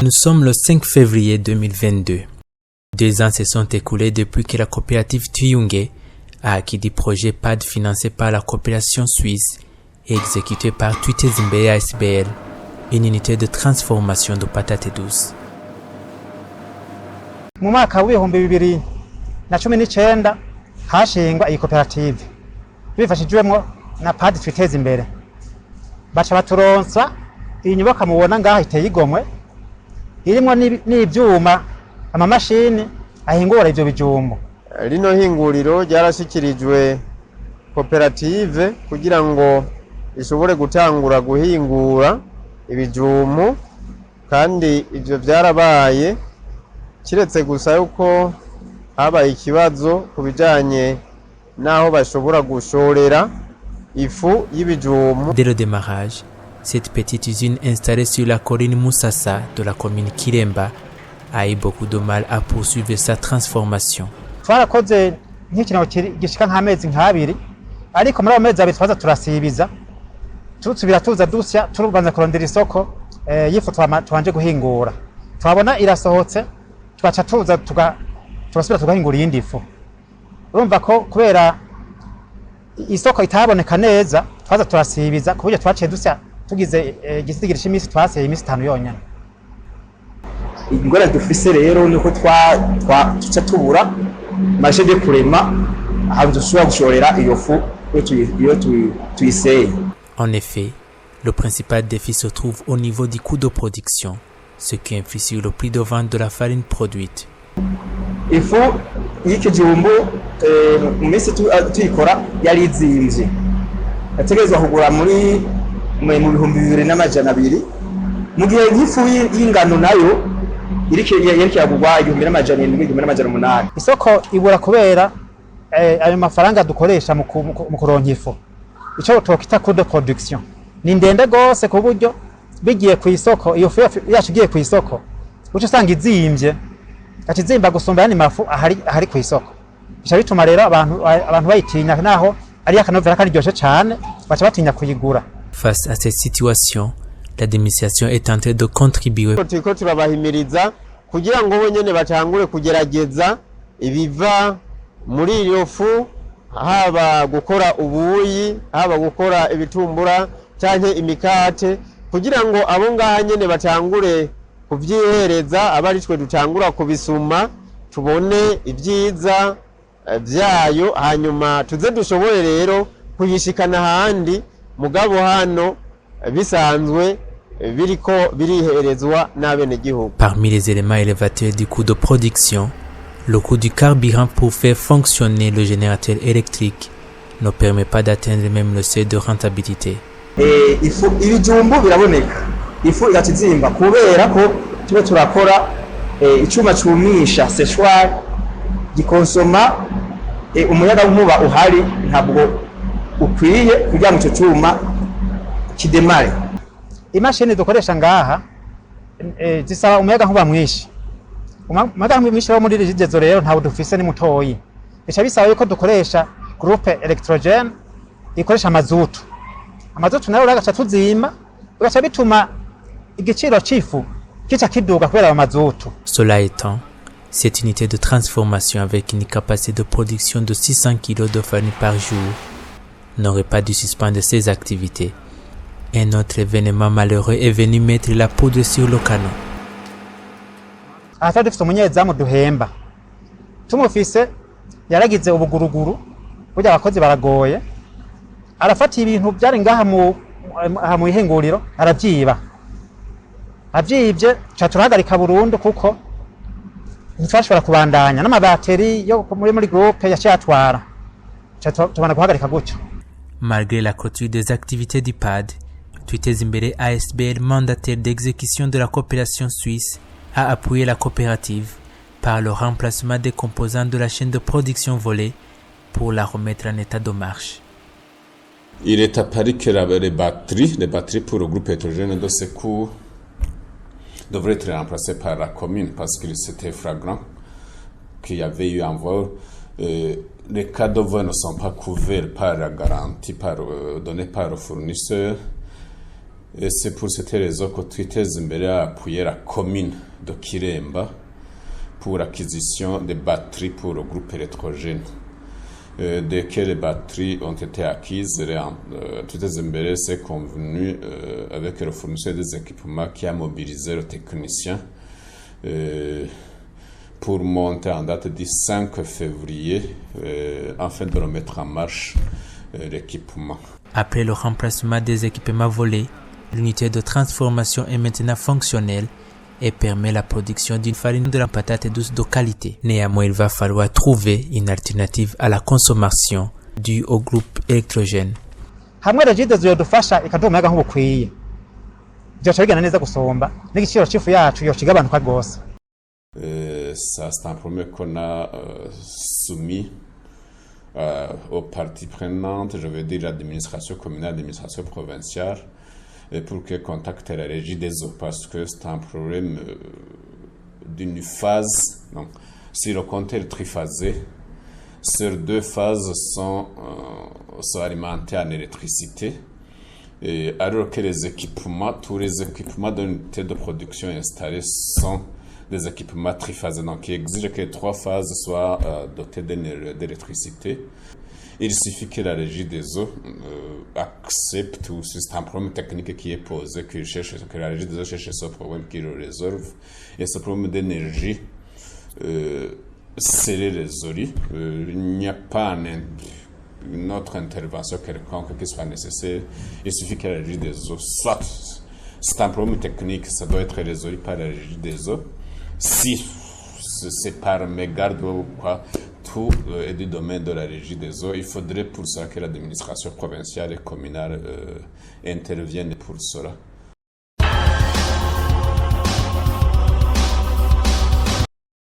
Nous sommes le 5 février 2022. 2 ans se sont écoulés depuis que la coopérative Tuyunge a acquis des projets PAD financés par la coopération suisse et exécutés par Twitezimbe ASBL, une unité de transformation de patates douces. Mu mwaka w'ibihumbi 2019 hashingwa iyi koperative bifashijwemo na PAD Twitezimbe. Baca baturonsa iyi nyubako mubona ngaha iteye igomwe irimo n'ibyuma amamashini ahingura ivyo bijumbo. Rino hinguriro ryarashikirijwe koperative kugira ngo ishobore gutangura guhingura ibijumu, kandi ivyo byarabaye kiretse gusa yuko habaye ikibazo kubijanye naho bashobora gushorera ifu y'ibijumu. Dès le démarrage, cette petite usine installée sur la colline Moussassa de la commune Kiremba a eu beaucoup de mal à poursuivre sa transformation. Twarakoze nk'ikintu gishika nk'amezi nk'abiri, ariko muri amezi abiri twaza turasibiza tutsubira tuza dusya turubanza kurondera isoko y'ifu twanje guhingura. Twabona irasohotse twaca tuza tugasubira tugahingura iyindi fu. Urumva ko kubera isoko itaboneka neza twaza turasibiza kuburyo twaciye dusya tugize igisigira cy'imisi twaseye imisi 5 yonyene. Ingora dufise rero niko tuca tubura maje de kurema aho dushobora gushorera iyo fu iyo tuyiseye. En effet, le principal défi se trouve au niveau du coût de production, ce qui influe sur le prix de vente de la farine produite. Ifu y'ikijumbu mu minsi tuyikora yari izimvye, yategerezwa kugura muri mu 2200, mu gihe nk'ifu y'ingano nayo irike yagugwa 1700. Isoko ibura kubera ayo mafaranga dukoresha mu kuronka ifu. Ico twokita coût de production ni ndende gose ku buryo bigiye ku isoko, iyo fu yacu igiye ku isoko uco usanga izimvye, atizimba gusumba yani mafu ahari ku isoko. Bica bituma rero abantu bayitinya, naho ari akanovera kandi ryoshe cyane baca batinya kuyigura. Face à cette situation, l'administration est en train de contribuer. Turiko turabahimiriza kugira ngo bonyene batangure kugerageza ibiva muri iyo fu, haba gukora ubuyi, haba gukora ibitumbura canke imikate, kugira ngo abo ngaha nyene batangure kuvyihereza, abaritwe dutangura kubisuma tubone ibyiza byayo, hanyuma tuze dushobore rero kuyishikana handi mugabo hano bisanzwe biriko biriherezwa n'abenegihugu. Parmi les éléments élévateurs du coût de production, le coût du carburant pour faire fonctionner le générateur électrique ne permet pas d'atteindre même le seuil de rentabilité. Ifu ibijumbu biraboneka, ifu igatizimba kubera ko tube turakora icuma cumisha séchoir gikonsoma umuyaga nkuba uhari ntabwo ukwiye kugira ngo ico cuma kidemare. Imashini dukoresha ngaha zisaba umuyaga nkuba mwinshi. Umuyaga nkuba mwinshi wo muri rigidezo rero ntabwo dufise ni mutoyi. Bica bisaba yuko dukoresha groupe électrogène ikoresha mazutu. Amazutu nayo ragaca tuzima, bigaca bituma igiciro c'ifu kica kiduga kubera mazutu. Cela étant, cette unité de transformation avec une capacité de production de 600 kg de farine par jour n'aurait pas dû suspendre ses activités. Un autre événement malheureux est venu mettre la poudre sur le canon. Aha dufite umunyezamu duhemba. Tumufise yaragize ubuguruguru, burya abakozi baragoye. Arafata ibintu byari ngaha mu ihinguriro arabyiba. Abyibye cyaturhagarika burundu kuko ntitwashobora kubandanya n'amabateri yo muri groupe yacyatwara. Tubana guhagarika gutyo. Malgré la clôture des activités du PAD, Twitezimbe ASBL, mandataire d'exécution de la coopération suisse, a appuyé la coopérative par le remplacement des composants de la chaîne de production volée pour la remettre en état de marche. Il est apparu que les batteries pour le groupe hétérogène de secours devraient être remplacées par la commune parce qu'il c'était flagrant qu'il y avait eu un vol. Les cas de vol ne sont pas couverts par la garantie donnée par le fournisseur. Et c'est pour cette raison que Twitez Mbere a appuyé la commune de Kiremba pour l'acquisition des batteries pour le groupe électrogène. Dès que les batteries ont été acquises, Twitez Mbere s'est convenu avec le fournisseur des équipements qui a mobilisé le technicien pour monter en date du 5 février afin de remettre en marche l'équipement. Après le remplacement des équipements volés, l'unité de transformation est maintenant fonctionnelle et permet la production d'une farine de la patate douce de qualité. Néanmoins, il va falloir trouver une alternative à la consommation due au groupe électrogène. Hamwe Regidezo yodufasha ikaduha umuyaga nk'ubukwiye byoca bigenda neza gusomba n'igiciro c'ifu yacu yocigabanuka rwose. Ça, c'est un problème qu'on a soumis aux parties prenantes, je veux dire l'administration communale, l'administration provinciale, pour qu'elles contactent la régie des eaux, parce que c'est un problème d'une phase. Donc, si le compteur est triphasé, ces deux phases sont alimentées en électricité, et alors que tous les équipements d'unité de production installés sont des équipements triphasés, donc qui exigent que les trois phases soient dotées d'électricité. Il suffit que la régie des eaux accepte, ou c'est un problème technique qui est posé, que la régie des eaux cherche ce problème, qui le résolve. Et ce problème d'énergie serait résolu. Il n'y a pas une autre intervention quelconque qui soit nécessaire. Il suffit que la régie des eaux soit. C'est un problème technique, ça doit être résolu par la régie des eaux. Si c'est par mégarde ou quoi, tout est du domaine de la régie des eaux. Il faudrait pour ça que l'administration provinciale et communale intervienne pour cela.